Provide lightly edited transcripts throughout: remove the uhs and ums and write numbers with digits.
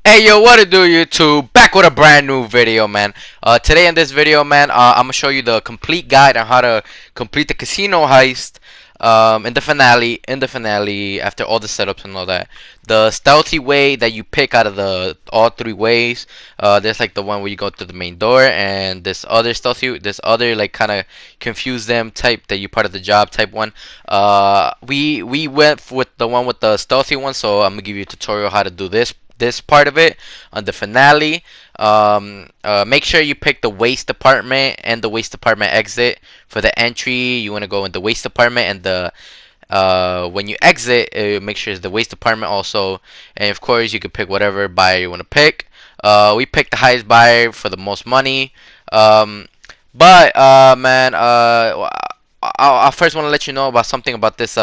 Hey yo, what it do, YouTube? Back with a brand new video, man. Today in this video, man, I'm gonna show you the complete guide on how to complete the casino heist. In the finale, after all the setups and all that, the stealthy way that you pick out of the all three ways. There's like the one where you go through the main door, and this other like kind of confuse them type that you part of the job type one. We went with the one with the stealthy one, so I'm gonna give you a tutorial how to do this part of it on the finale. Make sure you pick the waste department and the waste department exit for the entry. You want to go in the waste department, and the when you exit, make sure it's the waste department also. And of course, you can pick whatever buyer you want to pick. We picked the highest buyer for the most money. But man, I first want to let you know about something about this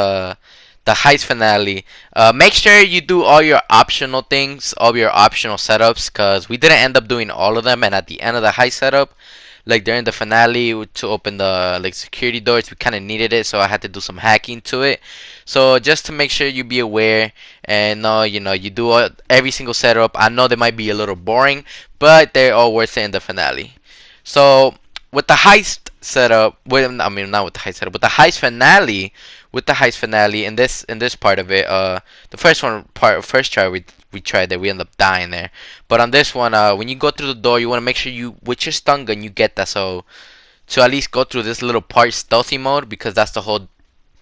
the heist finale. Make sure you do all your optional things, all your optional setups, cause we didn't end up doing all of them. And at the end of the heist setup, like during the finale to open the like security doors, we kind of needed it, so I had to do some hacking to it. So just to make sure you be aware and know, you do every single setup. I know they might be a little boring, but they're all worth it in the finale. So with the heist setup, I mean not with the heist setup, with the heist finale, in this part of it, the first try we tried that we end up dying there, but on this one, when you go through the door, you want to make sure you with your stun gun you get that, so to at least go through this little part stealthy mode, because that's the whole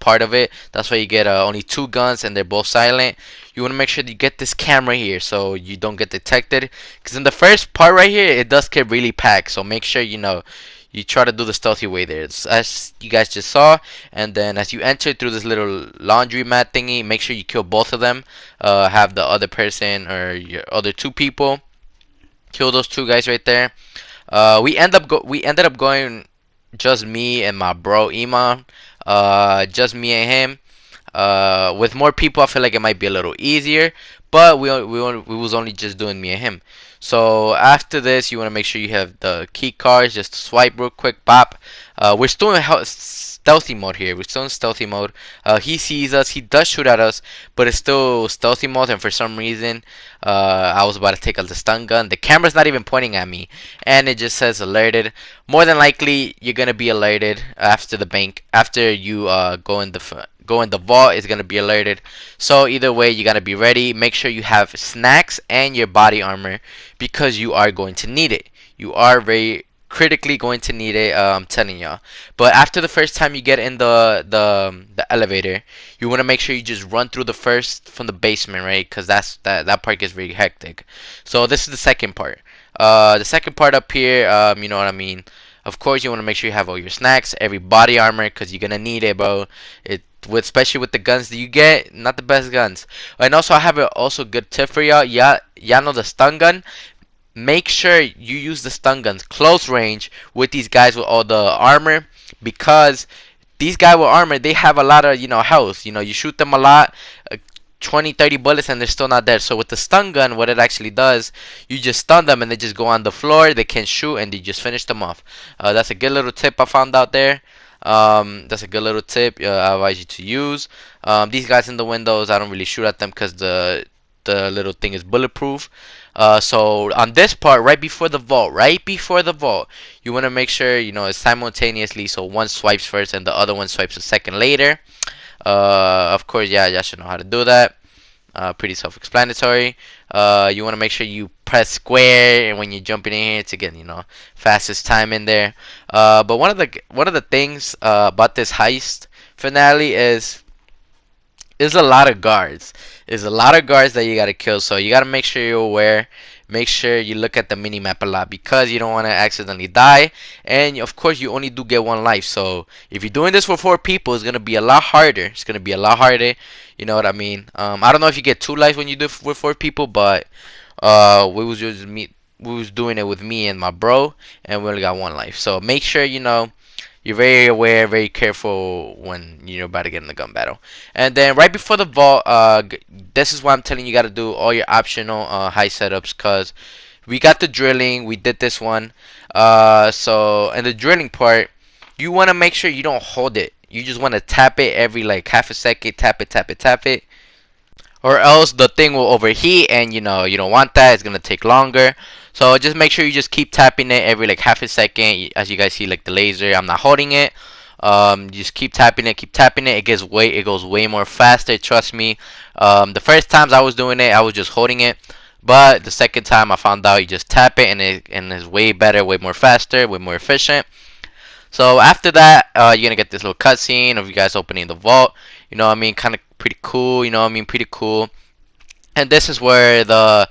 part of it. That's why you get only two guns and they're both silent. You want to make sure that you get this camera here so you don't get detected, because in the first part right here it does get really packed, so make sure you try to do the stealthy way there. It's, as you guys just saw, and then as you enter through this little laundry mat thingy, make sure you kill both of them. Have the other person or your other two people kill those two guys right there. We ended up going just me and my bro Iman. Just me and him. With more people, I feel like it might be a little easier, but we was only just doing me and him. So after this, you want to make sure you have the key cards. Just swipe real quick, pop. We're still in stealthy mode here. We're still in stealthy mode. He sees us. He does shoot at us, but it's still stealthy mode. And for some reason, I was about to take out the stun gun. The camera's not even pointing at me, and it just says alerted. More than likely, you're gonna be alerted after the bank. After you go in the vault, is gonna be alerted. So either way, you gotta be ready. Make sure you have snacks and your body armor, because you are going to need it. You are very critically going to need it. I'm telling y'all. But after the first time you get in the elevator, you want to make sure you just run through the first from the basement, right? Because that part gets very hectic. So this is the second part. The second part up here, you know what I mean. Of course, you want to make sure you have all your snacks, every body armor, because you're gonna need it, bro. Especially with the guns that you get, not the best guns. And also, I have a also good tip for y'all. Y'all know the stun gun. Make sure you use the stun guns close range with these guys with all the armor, because these guys with armor, they have a lot of health. You shoot them a lot, 20-30 bullets, and they're still not dead. So with the stun gun, what it actually does, you just stun them and they just go on the floor, they can't shoot, and you just finish them off. That's a good little tip I found out there. That's a good little tip I advise you to use. These guys in the windows, I don't really shoot at them because the little thing is bulletproof. So on this part, right before the vault, you want to make sure it's simultaneously, so one swipes first and the other one swipes a second later. Of course, yeah, y'all should know how to do that. Pretty self-explanatory. You want to make sure you press square when you're jumping in here to get fastest time in there. But one of the things about this heist finale is a lot of guards. There's a lot of guards that you gotta kill, so you gotta make sure you're aware. Make sure you look at the mini map a lot, because you don't want to accidentally die. And of course, you only do get one life. So if you're doing this for 4 people, it's gonna be a lot harder. It's gonna be a lot harder. You know what I mean? I don't know if you get 2 lives when you do it with 4 people, but we was doing it with me and my bro, and we only got 1 life. So make sure you're very aware, very careful when you're about to get in the gun battle. And then right before the vault, this is why I'm telling you, got to do all your optional high setups, because we got the drilling, we did this one. So in the drilling part, you want to make sure you don't hold it. You just want to tap it every like half a second, tap it, tap it, tap it. or else the thing will overheat, and you don't want that. It's gonna take longer. So just make sure you just keep tapping it every like half a second. As you guys see, like the laser, I'm not holding it. Just keep tapping it, keep tapping it. It goes way more faster. Trust me. The first times I was doing it, I was just holding it. But the second time I found out you just tap it, and it's way better, way more faster, way more efficient. So after that, you're gonna get this little cutscene of you guys opening the vault. You know what I mean? Kind of pretty cool. You know what I mean? Pretty cool. And this is where the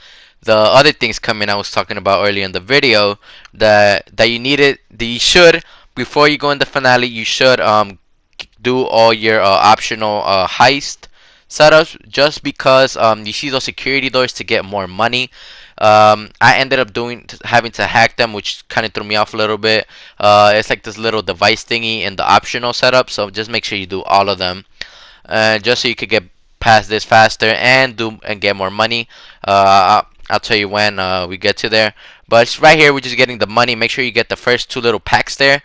other things come in. I was talking about earlier in the video that you needed. That you should, before you go in the finale, you should do all your optional heist setups, just because you see those security doors to get more money. I ended up having to hack them, which kind of threw me off a little bit. It's like this little device thingy in the optional setup, so just make sure you do all of them, just so you could get past this faster and get more money. I'll tell you when we get to there. But it's right here, we're just getting the money. Make sure you get the first two little packs there.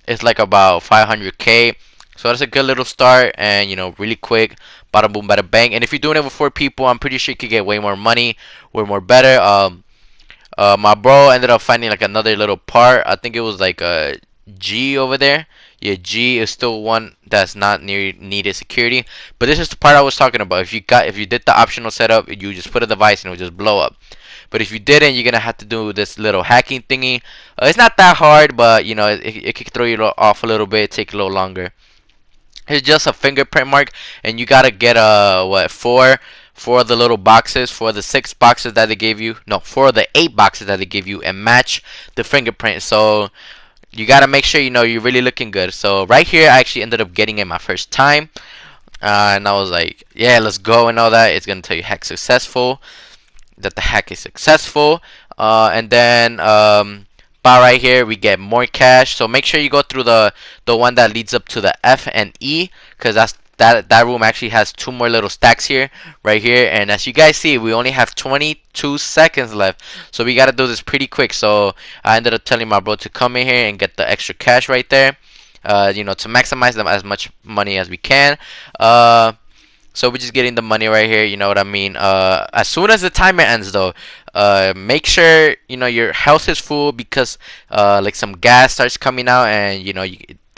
It's like about 500k. So that's a good little start, and really quick. Bada boom, bada bang. And if you're doing it with 4 people, I'm pretty sure you could get way more money, way more better. My bro ended up finding like another little part. I think it was like a G over there. Yeah, G is still one that's not needed security. But this is the part I was talking about. If you did the optional setup, you just put a device and it would just blow up. But if you didn't, you're gonna have to do this little hacking thingy. It's not that hard, but it could throw you off a little bit, take a little longer. It's just a fingerprint mark, and you gotta get four of the little boxes, for the 6 boxes that they gave you. No, 4 of the 8 boxes that they gave you, and match the fingerprint. So you gotta make sure you're really looking good. So right here, I actually ended up getting it my first time, and I was like, yeah, let's go and all that. It's gonna tell you hack successful, that the hack is successful, and then right here we get more cash. So make sure you go through the one that leads up to the F and E, because that room actually has 2 more little stacks here, right here. And as you guys see, we only have 22 seconds left, so we gotta do this pretty quick. So I ended up telling my bro to come in here and get the extra cash right there, to maximize them as much money as we can. So we're just getting the money right here, you know what I mean? As soon as the timer ends though, make sure your health is full, because like some gas starts coming out, and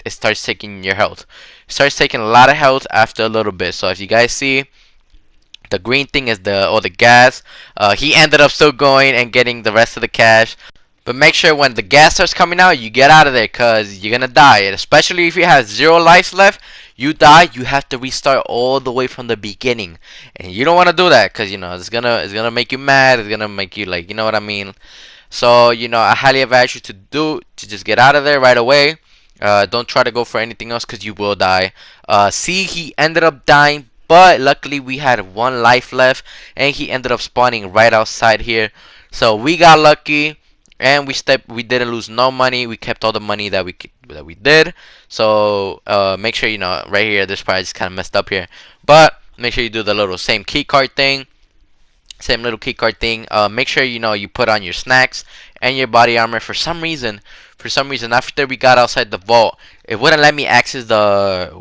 it starts taking your health. It starts taking a lot of health after a little bit. So if you guys see, the green thing is the gas. He ended up still going and getting the rest of the cash. But make sure when the gas starts coming out, you get out of there, because you're gonna die. And especially if you have 0 lives left, you die, you have to restart all the way from the beginning. And you don't want to do that, because it's gonna make you mad. It's gonna make you, like, you know what I mean. So I highly advise you to just get out of there right away. Don't try to go for anything else, because you will die. See, he ended up dying, but luckily we had 1 life left, and he ended up spawning right outside here. So we got lucky, and we didn't lose no money. We kept all the money that we did. So make sure right here, this part is kind of messed up here, but make sure you do the little same key card thing. Same little key card thing. Make sure you put on your snacks and your body armor. For some reason, after we got outside the vault, it wouldn't let me access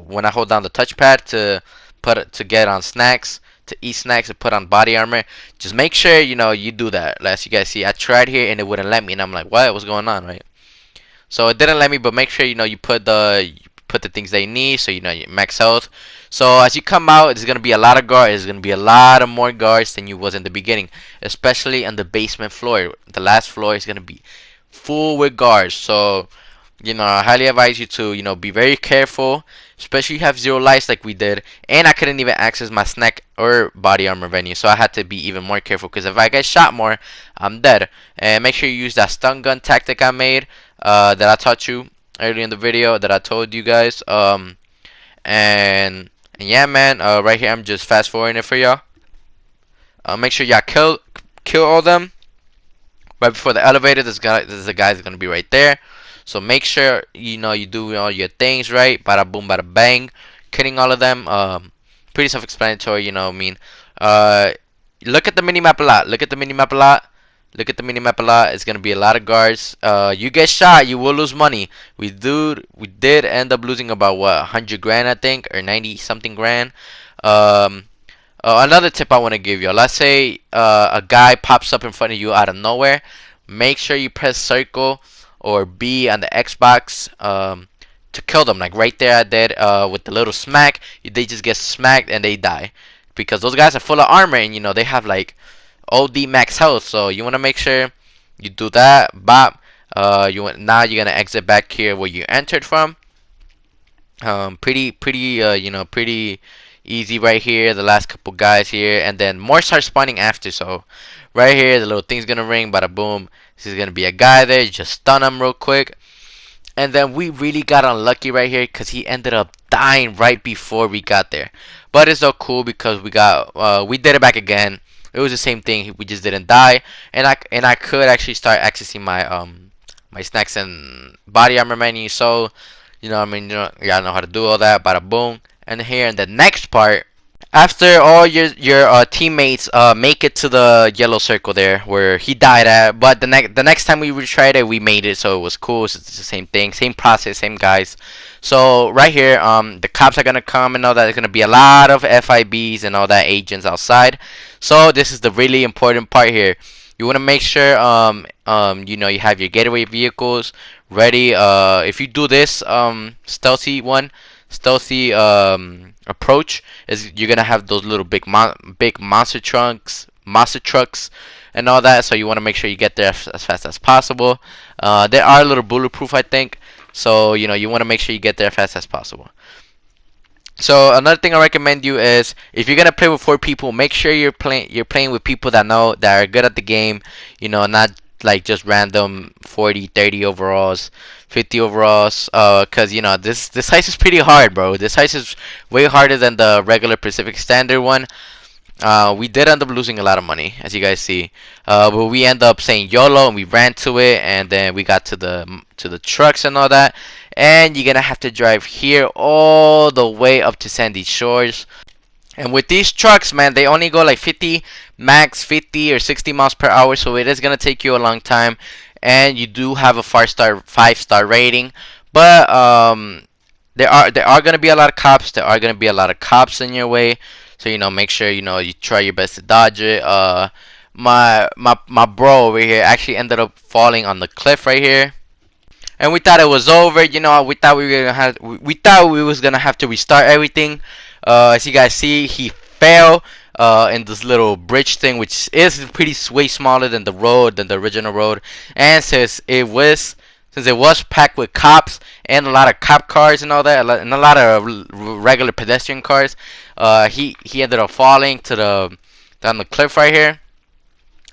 when I hold down the touchpad to get on snacks, to eat snacks, and put on body armor. Just make sure you do that. As you guys see, I tried here and it wouldn't let me, and I'm like, what's going on, right? So it didn't let me, but make sure you put the things they need, so you max health. So as you come out, there's gonna be a lot of guards. There's gonna be a lot of more guards than you was in the beginning, especially on the basement floor. The last floor is gonna be full with guards. So I highly advise you to be very careful, especially if you have 0 lives like we did. And I couldn't even access my snack or body armor venue, so I had to be even more careful, because if I get shot more, I'm dead. And make sure you use that stun gun tactic I made, that I taught you earlier in the video, that I told you guys. And yeah, man, right here I'm just fast forwarding it for y'all. Make sure y'all kill all them right before the elevator. This is the guy that's gonna be right there. So make sure you do all your things right. Bada boom, bada bang, killing all of them. Pretty self-explanatory, you know what I mean. Look at the minimap a lot. Look at the minimap a lot. Look at the minimap a lot. It's gonna be a lot of guards. You get shot, you will lose money. We did end up losing about 100 grand, I think, or 90 something grand. Another tip I want to give you. Let's say a guy pops up in front of you out of nowhere. Make sure you press circle or B on the Xbox to kill them. Like right there I did with the little smack. They just get smacked and they die. Because those guys are full of armor and they have like OD max health. So you want to make sure you do that. Bop. Now you're gonna exit back here where you entered from. Pretty easy right here. The last couple guys here, and then more start spawning after. So right here, the little thing's gonna ring. Bada boom. This is gonna be a guy there. You just stun him real quick. And then we really got unlucky right here because he ended up dying right before we got there. But it's so cool because we did it back again. It was the same thing. We just didn't die, and I could actually start accessing my snacks and body armor menu. So what I mean, y'all know how to do all that. Bada boom. And here in the next part, after all your teammates make it to the yellow circle there where he died at, but the next time we retried it, we made it, so it was cool. So it's the same thing, same process, same guys. So right here, the cops are gonna come and all that. There's gonna be a lot of FIBs and all that agents outside. So this is the really important part here. You want to make sure you have your getaway vehicles ready. If you do this stealthy approach, is you're gonna have those little big monster trucks and all that. So you want to make sure you get there as fast as possible. They are a little bulletproof, I think. So you want to make sure you get there as fast as possible. So another thing I recommend you is if you're gonna play with 4 people, make sure you're playing with people that are good at the game. Not like just random 40, 30 overalls, 50 overalls. Cause this heist is pretty hard, bro. This heist is way harder than the regular Pacific Standard one. We did end up losing a lot of money, as you guys see. But we end up saying YOLO and we ran to it, and then we got to the trucks and all that. And you're gonna have to drive here all the way up to Sandy Shores. And with these trucks, man, they only go like 50 max, 50 or 60 miles per hour, so it is gonna take you a long time. And you do have a 5-star rating, but there are gonna be a lot of cops. There are gonna be a lot of cops in your way. So make sure you try your best to dodge it. My bro over here actually ended up falling on the cliff right here, and we thought it was over. We thought we was gonna have to restart everything. As you guys see, he fell in this little bridge thing, which is pretty way smaller than the original road, and since it was packed with cops and a lot of cop cars and all that, and a lot of regular pedestrian cars, he ended up falling down the cliff right here,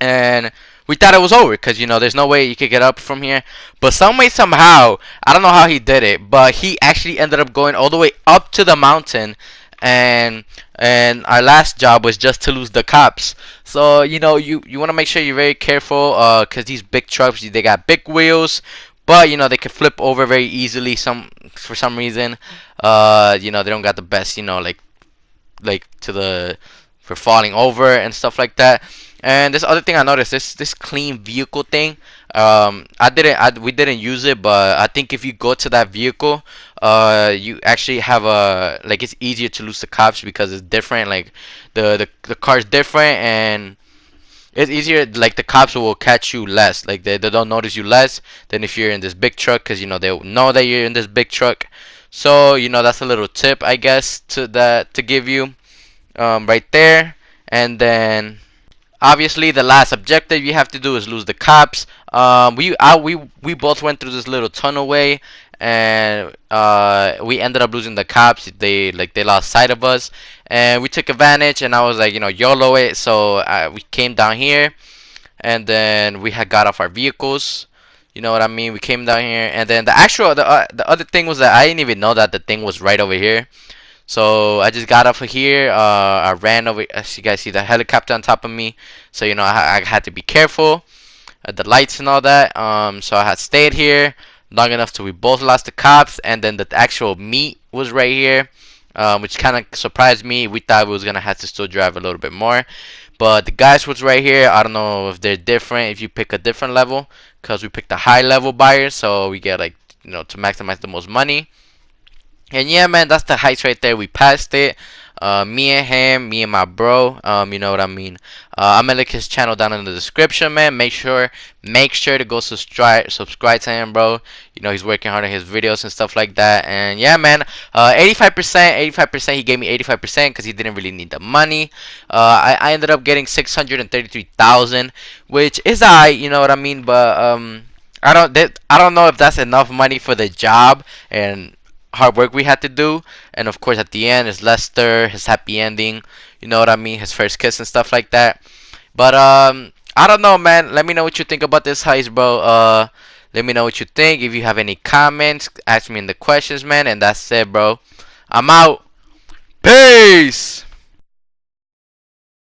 and we thought it was over because there's no way you could get up from here. But some way somehow, I don't know how he did it, but he actually ended up going all the way up to the mountain. And our last job was just to lose the cops. So you want to make sure you're very careful, because these big trucks, they got big wheels, but they can flip over very easily. For some reason, they don't got the best, for falling over and stuff like that. And this other thing I noticed, this clean vehicle thing, we didn't use it, but I think if you go to that vehicle, you actually have it's easier to lose the cops because it's different. Like the car's different, and it's easier. Like the cops will catch you less. Like they don't notice you less than if you're in this big truck, because they know that you're in this big truck. So that's a little tip, I guess, to give you right there. And then obviously the last objective you have to do is lose the cops. We both went through this little tunnel way, and we ended up losing the cops. They lost sight of us, and we took advantage, and I was like, YOLO it. So we came down here, and then we had got off our vehicles. You know what I mean? We came down here, and then the other thing was that I didn't even know that the thing was right over here. So I just got off of here. I ran over. As you guys see, the helicopter on top of me. So I had to be careful. The lights and all that. So I had stayed here long enough till we both lost the cops, and then the actual meat was right here, which kind of surprised me. We thought we was gonna have to still drive a little bit more, but the guys was right here. I don't know if they're different if you pick a different level, because we picked a high level buyer, so we get to maximize the most money. And yeah, man, that's the heist right there. We passed it. Me and him, me and my bro. You know what I mean. I'm gonna link his channel down in the description, man. Make sure to go subscribe to him, bro. You know he's working hard on his videos and stuff like that. And yeah, man. 85%. He gave me 85% because he didn't really need the money. I ended up getting 633,000, which is alright. You know what I mean. But I don't know if that's enough money for the job and hard work we had to do. And of course, at the end is Lester, his happy ending. You know what I mean? His first kiss and stuff like that. But I don't know, man. Let me know what you think about this heist, bro. Let me know what you think. If you have any comments, ask me in the questions, man. And that's it, bro. I'm out. Peace.